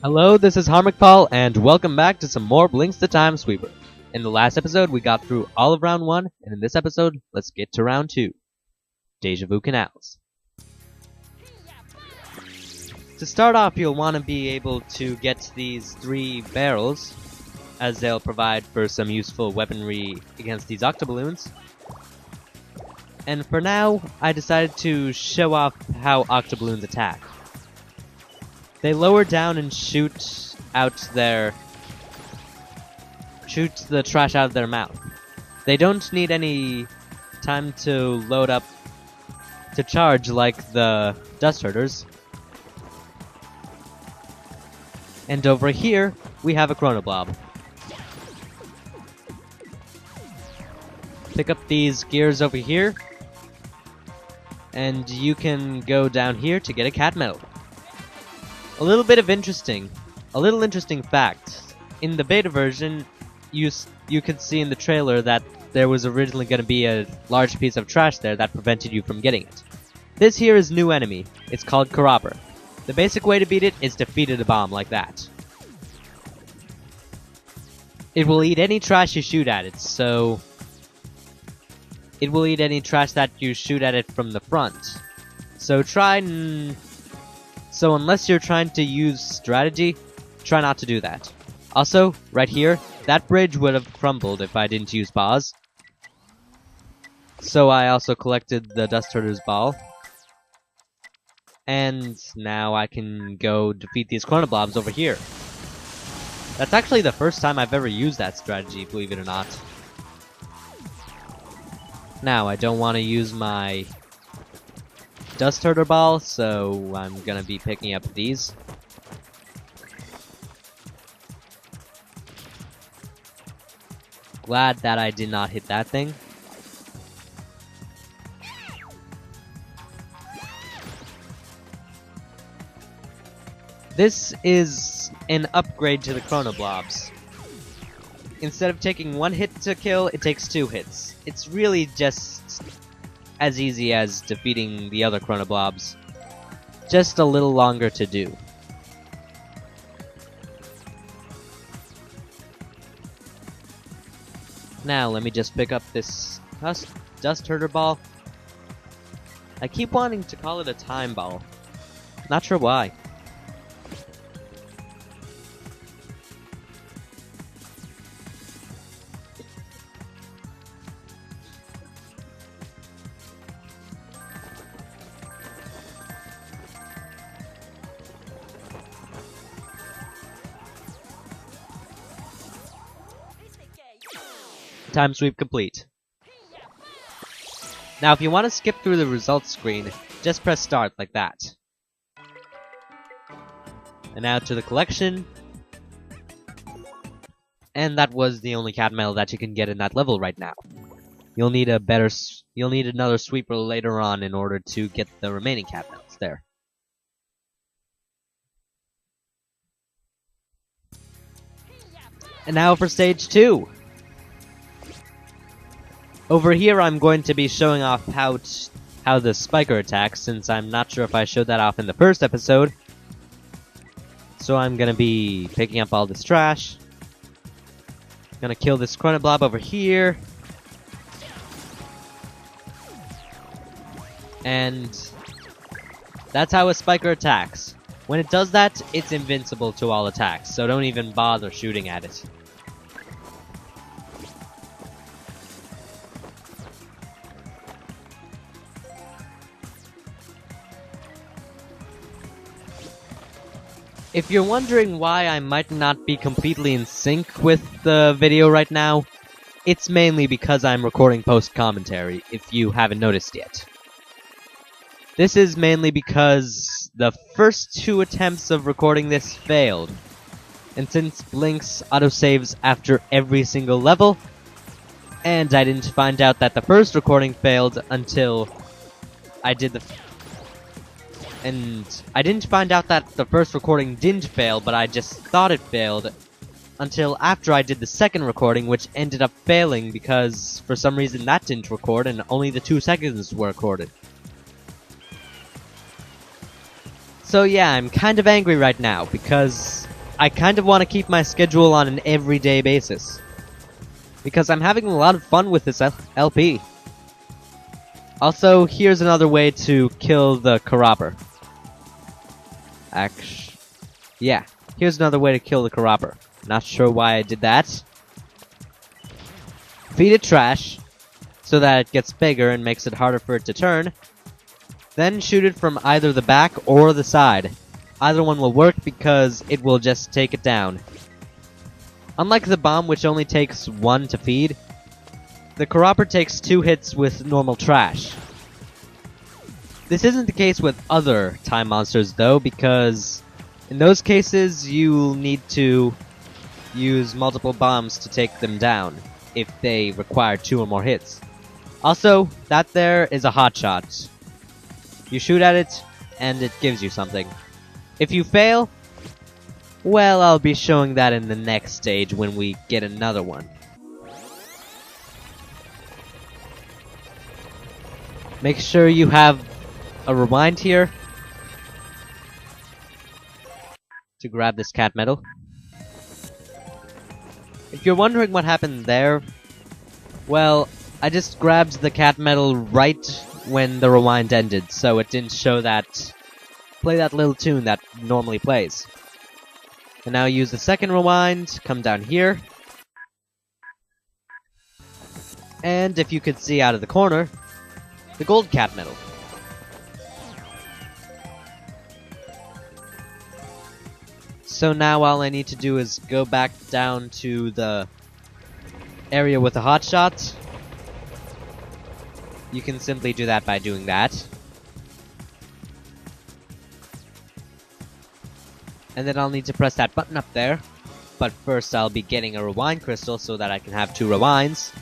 Hello, this is Harmikpal, and welcome back to some more Blinx the Time Sweeper. In the last episode, we got through all of round 1, and in this episode, let's get to round 2. Deja Vu Canals. To start off, you'll want to be able to get these 3 barrels, as they'll provide for some useful weaponry against these octoballoons. And for now, I decided to show off how octoballoons attack. They lower down and shoot the trash out of their mouth. They don't need any time to load up to charge like the dust herders. And over here, we have a chronoblob. Pick up these gears over here, and you can go down here to get a cat medal. A little interesting fact. In the beta version, you could see in the trailer that there was originally going to be a large piece of trash there that prevented you from getting it. This here is new enemy. It's called Carabber. The basic way to beat it is to feed it a bomb like that. It will eat any trash you shoot at it, so it will eat any trash that you shoot at it from the front. So unless you're trying to use strategy, try not to do that. Also, right here, that bridge would have crumbled if I didn't use boss. So I also collected the Dust Herder's ball. And now I can go defeat these chronoblobs over here. That's actually the first time I've ever used that strategy, believe it or not. Now, I don't want to use my Dust Herder ball, so I'm gonna be picking up these. Glad that I did not hit that thing. This is an upgrade to the chronoblobs. Instead of taking 1 hit to kill, it takes 2 hits. It's really just as easy as defeating the other chronoblobs. Just a little longer to do. Now, let me just pick up this Dust Herder ball. I keep wanting to call it a time ball. Not sure why. Time sweep complete. Now if you want to skip through the results screen, just press start like that. And now to the collection. And that was the only cat medal that you can get in that level right now. You'll need another sweeper later on in order to get the remaining cat medals there. And now for stage 2. Over here, I'm going to be showing off how the spiker attacks, since I'm not sure if I showed that off in the first episode. So I'm gonna be picking up all this trash. Gonna kill this chronoblob over here. And that's how a spiker attacks. When it does that, it's invincible to all attacks, so don't even bother shooting at it. If you're wondering why I might not be completely in sync with the video right now, it's mainly because I'm recording post-commentary, if you haven't noticed yet. This is mainly because the first 2 attempts of recording this failed, and since Blinx autosaves after every single level, and I didn't find out that the first recording failed until I did the... And I didn't find out that the first recording didn't fail, but I just thought it failed until after I did the second recording, which ended up failing because for some reason that didn't record and only the 2 seconds were recorded. So yeah, I'm kind of angry right now because I kind of want to keep my schedule on an everyday basis. Because I'm having a lot of fun with this LP. Also, here's another way to kill the Karopper. Yeah, here's another way to kill the Karopper. Not sure why I did that. Feed it trash, so that it gets bigger and makes it harder for it to turn. Then shoot it from either the back or the side. Either one will work because it will just take it down. Unlike the bomb, which only takes 1 to feed, the Karopper takes 2 hits with normal trash. This isn't the case with other time monsters though, because in those cases you'll need to use multiple bombs to take them down, if they require 2 or more hits. Also, that there is a hotshot. You shoot at it, and it gives you something. If you fail, well, I'll be showing that in the next stage when we get another one. Make sure you have a rewind here to grab this cat medal. If you're wondering what happened there, well, I just grabbed the cat medal right when the rewind ended, so it didn't show that, play that little tune that normally plays. And now use the second rewind, come down here. And if you could see out of the corner, the gold cat medal. So now all I need to do is go back down to the area with the hotshot. You can simply do that by doing that. And then I'll need to press that button up there. But first I'll be getting a rewind crystal so that I can have 2 rewinds.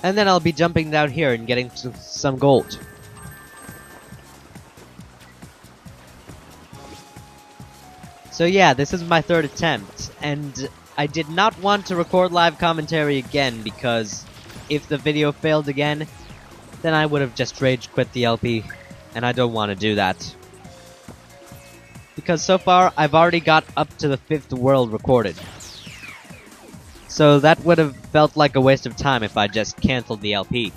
And then I'll be jumping down here and getting some gold. So yeah, this is my 3rd attempt, and I did not want to record live commentary again because if the video failed again, then I would have just rage quit the LP, and I don't want to do that. Because so far, I've already got up to the 5th world recorded. So that would have felt like a waste of time if I just cancelled the LP.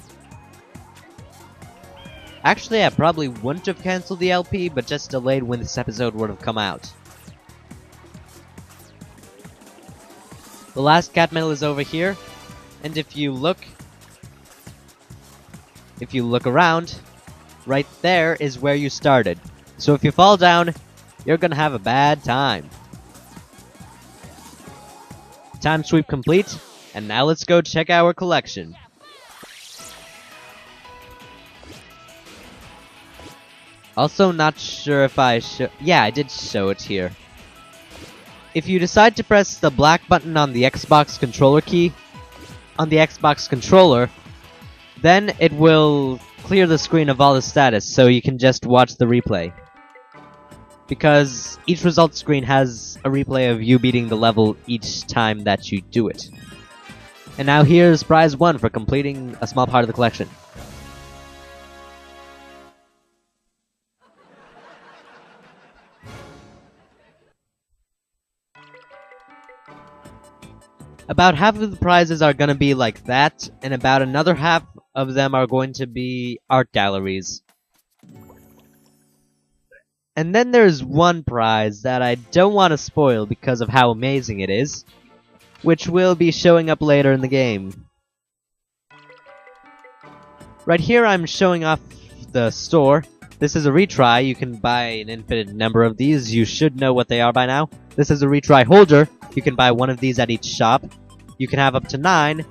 Actually, I probably wouldn't have cancelled the LP, but just delayed when this episode would have come out. The last cat medal is over here, and if you look around, right there is where you started. So if you fall down, you're gonna have a bad time. Time sweep complete, and now let's go check our collection. Also not sure if I yeah, I did show it here. If you decide to press the black button on the Xbox controller key, on the Xbox controller, then it will clear the screen of all the status so you can just watch the replay. Because each result screen has a replay of you beating the level each time that you do it. And now here's prize 1 for completing a small part of the collection. About half of the prizes are gonna be like that, and about another half of them are going to be art galleries. And then there's one prize that I don't want to spoil because of how amazing it is, which will be showing up later in the game. Right here I'm showing off the store. This is a retry. You can buy an infinite number of these. You should know what they are by now. This is a retry holder. You can buy 1 of these at each shop. You can have up to 9,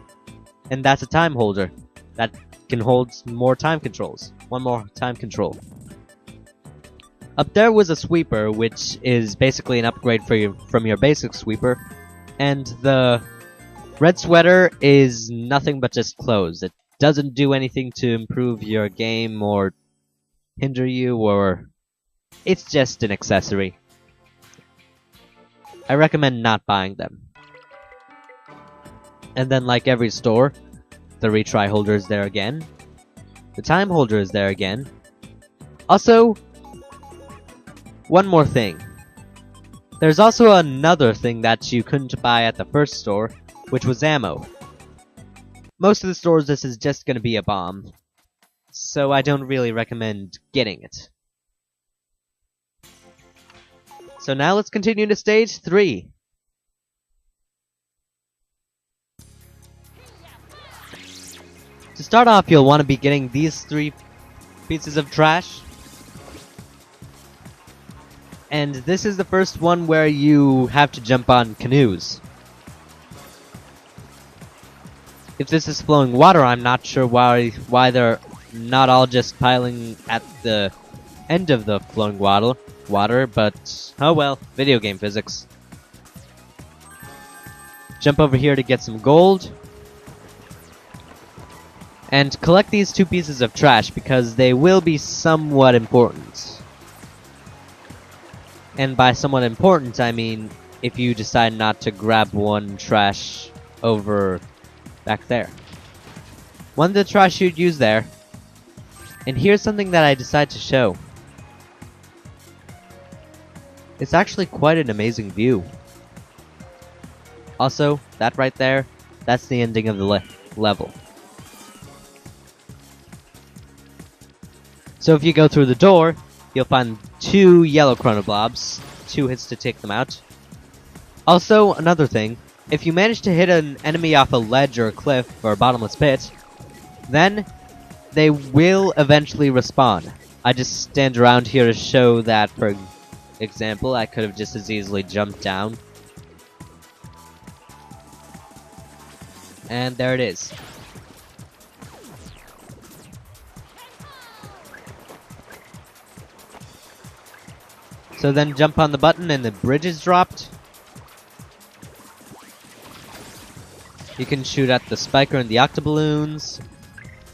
and that's a time holder. That can hold more time controls. 1 more time control. Up there was a sweeper, which is basically an upgrade from your basic sweeper. And the red sweater is nothing but just clothes. It doesn't do anything to improve your game or hinder you, or it's just an accessory. I recommend not buying them. And then, like every store, the retry holder is there again. The time holder is there again. Also, one more thing. There's also another thing that you couldn't buy at the first store, which was ammo. Most of the stores this is just gonna be a bomb, so I don't really recommend getting it. So now let's continue to stage 3. To start off, you'll want to be getting these 3 pieces of trash. And this is the first one where you have to jump on canoes. If this is flowing water, I'm not sure why they're not all just piling at the end of the flowing water, but oh well, video game physics. Jump over here to get some gold. And collect these 2 pieces of trash because they will be somewhat important. And by somewhat important, I mean if you decide not to grab one trash over back there. One of the trash you'd use there. And here's something that I decided to show. It's actually quite an amazing view. Also, that right there, that's the ending of the level. So if you go through the door, you'll find 2 yellow chronoblobs, 2 hits to take them out. Also, another thing, if you manage to hit an enemy off a ledge or a cliff or a bottomless pit, then they will eventually respawn. I just stand around here to show that, for example, I could have just as easily jumped down. And there it is. So then jump on the button and the bridge is dropped. You can shoot at the spiker and the octoballoons,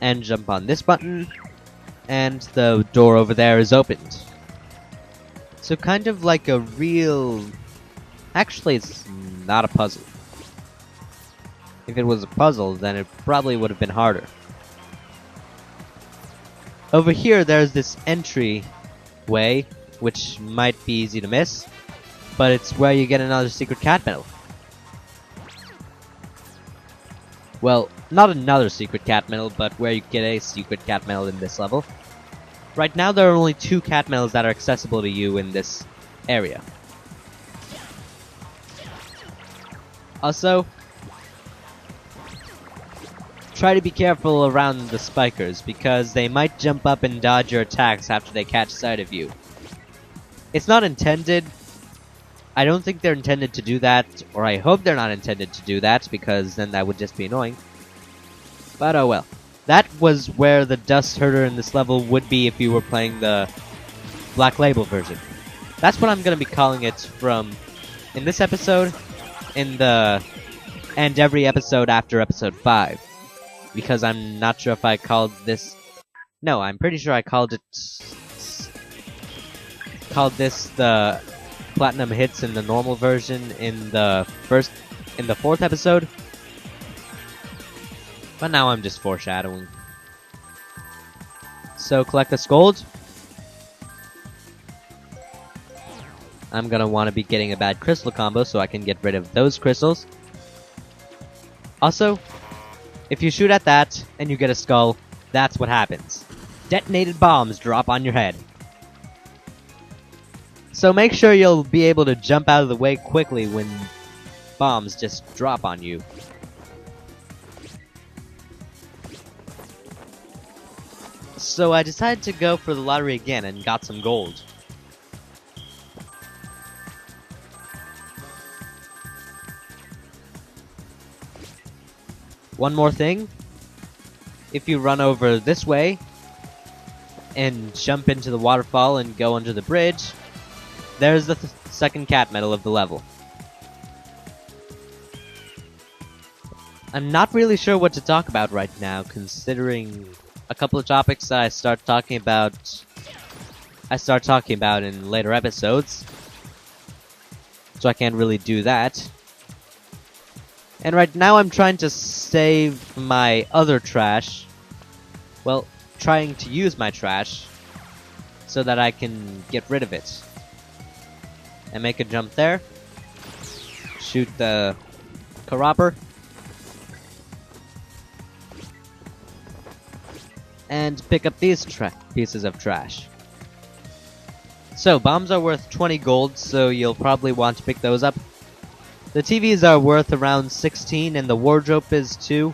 and jump on this button, and the door over there is opened. So kind of like a real... Actually, it's not a puzzle. If it was a puzzle, then it probably would have been harder. Over here, there's this entryway, which might be easy to miss, but it's where you get another secret cat medal. Well, not another secret cat medal, but where you get a secret cat medal in this level. Right now, there are only 2 cat medals that are accessible to you in this area. Also, try to be careful around the spikers, because they might jump up and dodge your attacks after they catch sight of you. It's not intended. I don't think they're intended to do that, or I hope they're not intended to do that, because then that would just be annoying. But oh well. That was where the dust herder in this level would be if you were playing the Black Label version. That's what I'm going to be calling it from in this episode, and every episode after episode 5. Because I'm not sure if I called this... No, I'm pretty sure I called this the Platinum Hits in the normal version in the 4th episode. But now I'm just foreshadowing. So collect this gold. I'm gonna want to be getting a bad crystal combo so I can get rid of those crystals. Also, if you shoot at that and you get a skull, that's what happens. Detonated bombs drop on your head. So make sure you'll be able to jump out of the way quickly when bombs just drop on you. So I decided to go for the lottery again and got some gold. One more thing. If you run over this way and jump into the waterfall and go under the bridge, there's the second cat medal of the level. I'm not really sure what to talk about right now, considering a couple of topics I start talking about in later episodes, so I can't really do that. And right now I'm trying to save my other trash. Well, trying to use my trash so that I can get rid of it. and make a jump there. Shoot the Carapper. And pick up these pieces of trash. So, bombs are worth 20 gold, so you'll probably want to pick those up. The TVs are worth around 16, and the wardrobe is 2.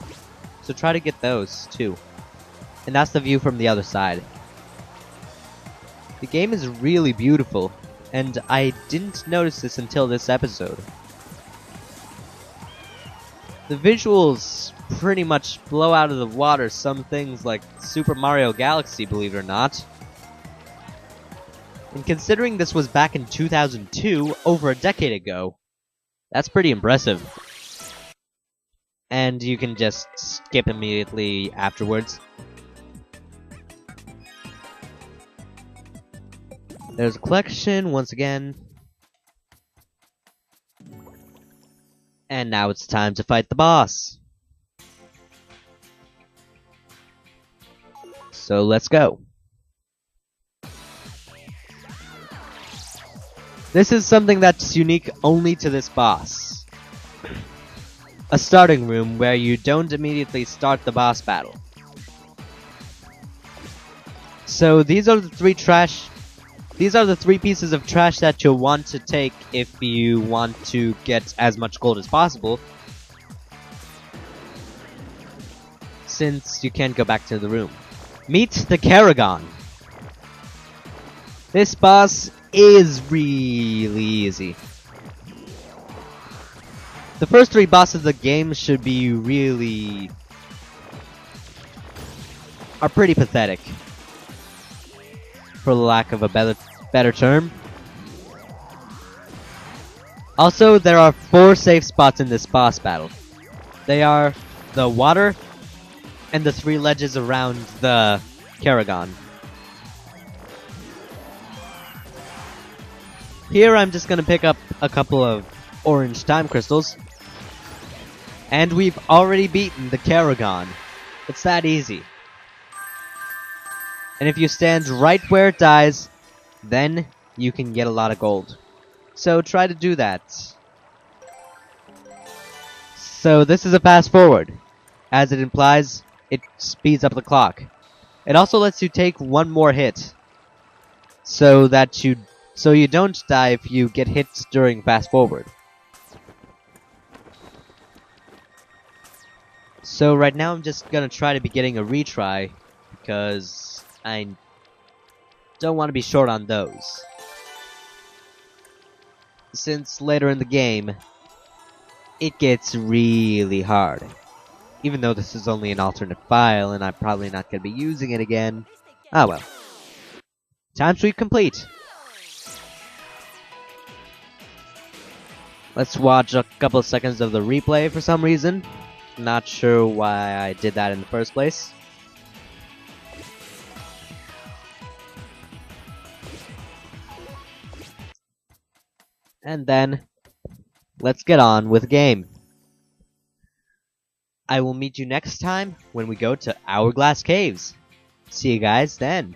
So try to get those, too. And that's the view from the other side. The game is really beautiful, and I didn't notice this until this episode. The visuals pretty much blow out of the water some things like Super Mario Galaxy, believe it or not. And considering this was back in 2002, over a decade ago, that's pretty impressive. And you can just skip immediately afterwards. There's a collection once again. And now it's time to fight the boss. So let's go. This is something that's unique only to this boss. A starting room where you don't immediately start the boss battle. So these are the three pieces of trash that you'll want to take if you want to get as much gold as possible. Since you can't go back to the room. Meet the Karagon. This boss is really easy. The first 3 bosses of the game should be are pretty pathetic, for lack of a better term. Also, there are 4 safe spots in this boss battle. They are the water and the 3 ledges around the Karagon. Here I'm just gonna pick up a couple of orange time crystals. And we've already beaten the Karagon. It's that easy. And if you stand right where it dies, then you can get a lot of gold. So try to do that. So this is a fast forward. As it implies, it speeds up the clock. It also lets you take 1 more hit. So you don't die if you get hit during fast forward. So right now I'm just gonna try to be getting a retry, because I don't want to be short on those. Since later in the game, it gets really hard. Even though this is only an alternate file and I'm probably not gonna be using it again. Ah well. Time sweep complete! Let's watch a couple of seconds of the replay for some reason. Not sure why I did that in the first place. And then, let's get on with the game. I will meet you next time when we go to Hourglass Caves. See you guys then.